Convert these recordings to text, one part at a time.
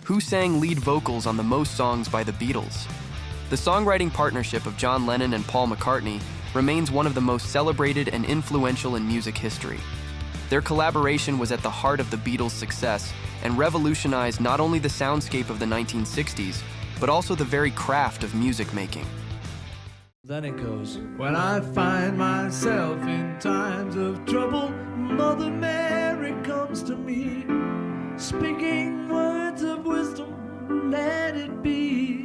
Who sang lead vocals on the most songs by the Beatles? The songwriting partnership of John Lennon and Paul McCartney remains one of the most celebrated and influential in music history. Their collaboration was at the heart of the Beatles' success and revolutionized not only the soundscape of the 1960s, but also the very craft of music making. Then it goes, when I find myself in times of trouble, Mother Mary comes to me, speaking words of wisdom, let it be.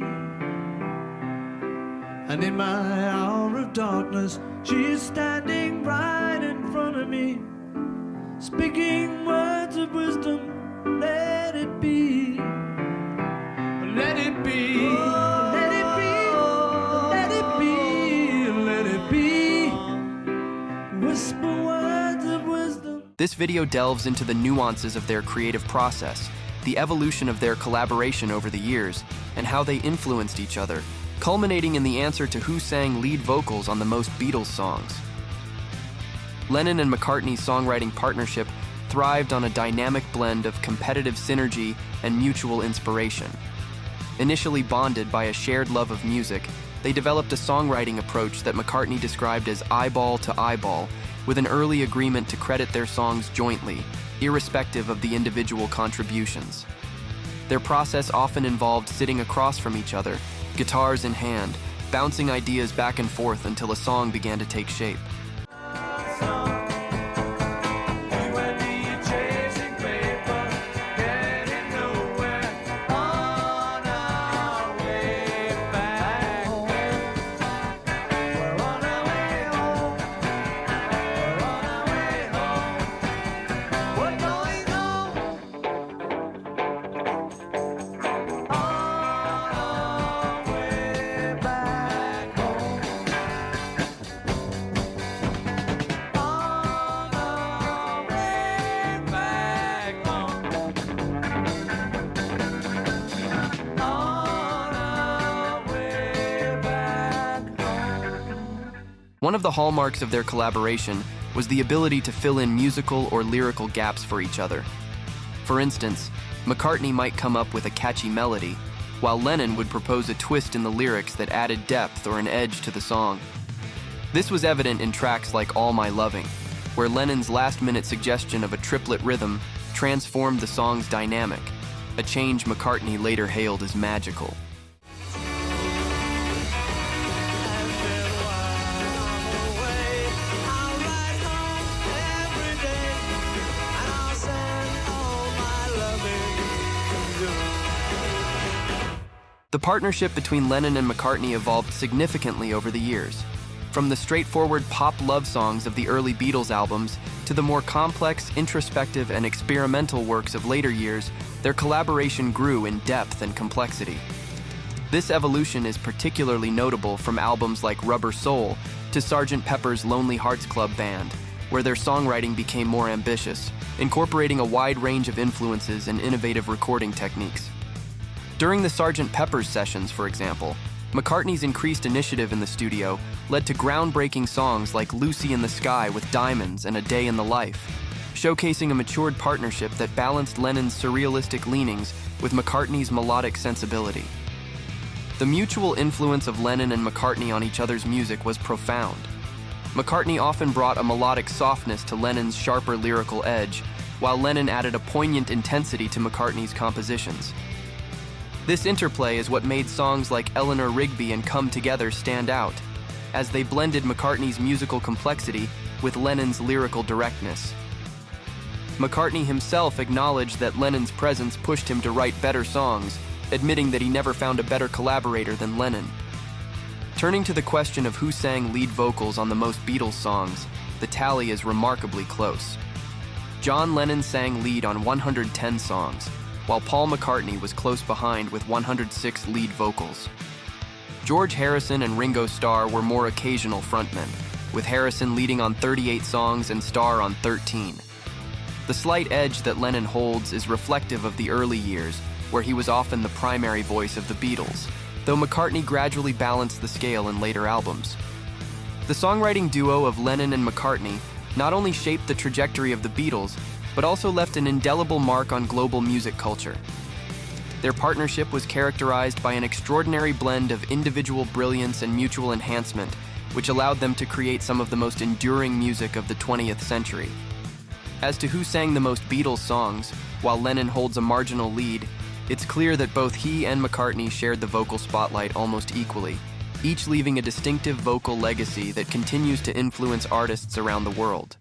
And in my hour of darkness, she is standing right in front of me, speaking words of wisdom, let it be. Let it be. Let it be. Let it be. Let it be. Whisper words of wisdom. This video delves into the nuances of their creative process, the evolution of their collaboration over the years, and how they influenced each other, culminating in the answer to who sang lead vocals on the most Beatles songs. Lennon and McCartney's songwriting partnership thrived on a dynamic blend of competitive synergy and mutual inspiration. Initially bonded by a shared love of music, they developed a songwriting approach that McCartney described as eyeball to eyeball, with an early agreement to credit their songs jointly, irrespective of the individual contributions. Their process often involved sitting across from each other, guitars in hand, bouncing ideas back and forth until a song began to take shape. One of the hallmarks of their collaboration was the ability to fill in musical or lyrical gaps for each other. For instance, McCartney might come up with a catchy melody, while Lennon would propose a twist in the lyrics that added depth or an edge to the song. This was evident in tracks like All My Loving, where Lennon's last-minute suggestion of a triplet rhythm transformed the song's dynamic, a change McCartney later hailed as magical. The partnership between Lennon and McCartney evolved significantly over the years. From the straightforward pop love songs of the early Beatles albums to the more complex, introspective, and experimental works of later years, their collaboration grew in depth and complexity. This evolution is particularly notable from albums like Rubber Soul to Sgt. Pepper's Lonely Hearts Club Band, where their songwriting became more ambitious, incorporating a wide range of influences and innovative recording techniques. During the Sgt. Pepper's sessions, for example, McCartney's increased initiative in the studio led to groundbreaking songs like Lucy in the Sky with Diamonds and A Day in the Life, showcasing a matured partnership that balanced Lennon's surrealistic leanings with McCartney's melodic sensibility. The mutual influence of Lennon and McCartney on each other's music was profound. McCartney often brought a melodic softness to Lennon's sharper lyrical edge, while Lennon added a poignant intensity to McCartney's compositions. This interplay is what made songs like Eleanor Rigby and Come Together stand out, as they blended McCartney's musical complexity with Lennon's lyrical directness. McCartney himself acknowledged that Lennon's presence pushed him to write better songs, admitting that he never found a better collaborator than Lennon. Turning to the question of who sang lead vocals on the most Beatles songs, the tally is remarkably close. John Lennon sang lead on 110 songs, while Paul McCartney was close behind with 106 lead vocals. George Harrison and Ringo Starr were more occasional frontmen, with Harrison leading on 38 songs and Starr on 13. The slight edge that Lennon holds is reflective of the early years, where he was often the primary voice of the Beatles, though McCartney gradually balanced the scale in later albums. The songwriting duo of Lennon and McCartney not only shaped the trajectory of the Beatles, but also left an indelible mark on global music culture. Their partnership was characterized by an extraordinary blend of individual brilliance and mutual enhancement, which allowed them to create some of the most enduring music of the 20th century. As to who sang the most Beatles songs, while Lennon holds a marginal lead, it's clear that both he and McCartney shared the vocal spotlight almost equally, each leaving a distinctive vocal legacy that continues to influence artists around the world.